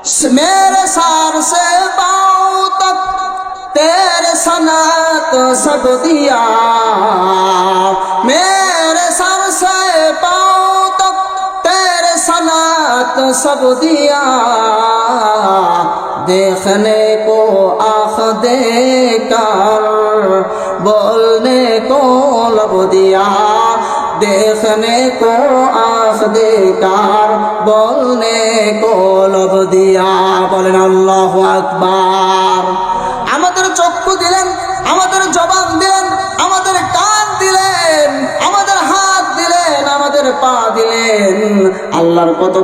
मेरे सर से पाँव तक तेरे सनात सब दिया, मेरे सर से पाँव तक तेरे सनात सब दिया, देखने को आँख देकर बोलने को लब दिया, देखने को आँख देकर बोलने को लब दिया। बोलेन আল্লাহু আকবার। আমাদের চক্ষু দিলেন, আমাদের জবান দিলেন, আমাদের কান দিলেন, আমাদের হাত দিলেন, আমাদের পা দিলেন। আল্লাহর কত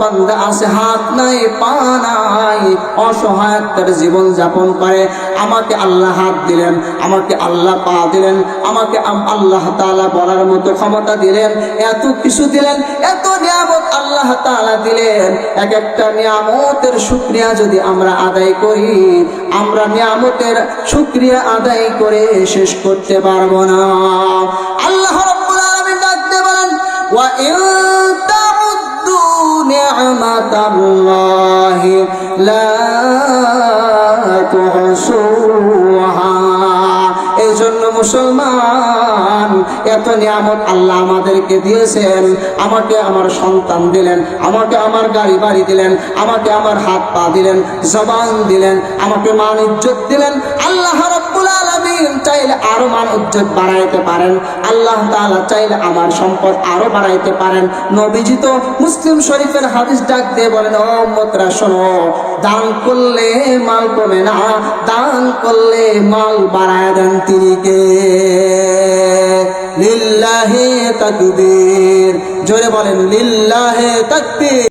বান্দা আছে হাত নাই পা নাই, অসহায় তার জীবন যাপন করে। আমাকে আল্লাহ হাত দিলেন, আমাকে আল্লাহ পা দিলেন, আমাকে আল্লাহ তাআলা বলার মতো ক্ষমতা দিলেন, এত কিছু দিলেন, এত নিয়ামত আল্লাহ তাআলা দিলেন। এক একটা নিয়ামতের শুকরিয়া যদি আমরা আদায় করি, আমরা নিয়ামতের শুকরিয়া আদায় করে শেষ করতে পারবো না। আল্লাহ রাব্বুল আলামিন ডাকতে বলেন, ওয়া ইন তাউদ্দু নি'মাতাল্লাহি লা তুহসুহা। এই জন্য মুসলমান, এত নিয়ামত আল্লাহ আমাদেরকে দিয়েছেন। আমাকে আমার সন্তান দিলেন, আমাকে আমার গাড়ি বাড়ি দিলেন, আমাকে আমার হাত পা দিলেন, জবান দিলেন, আমাকে মান ইজ্জত দিলেন। আল্লাহ রাব্বুল আলামিন চাইলে আরো মান ইজ্জত বাড়াইতে পারেন, আল্লাহ তাআলা চাইলে আমার সম্পদ আরো বাড়াইতে পারেন। নবীজি তো মুসলিম শরীফের হাদিস ডাক দিয়ে বলেন, ও উম্মতরা শোনো, দান করলে মাল কমে না, দান করলে মাল বাড়ায় দেন তিনি কে? লিল্লাহি তাকবীর। জোরে বলেন লিল্লাহি তাকবীর।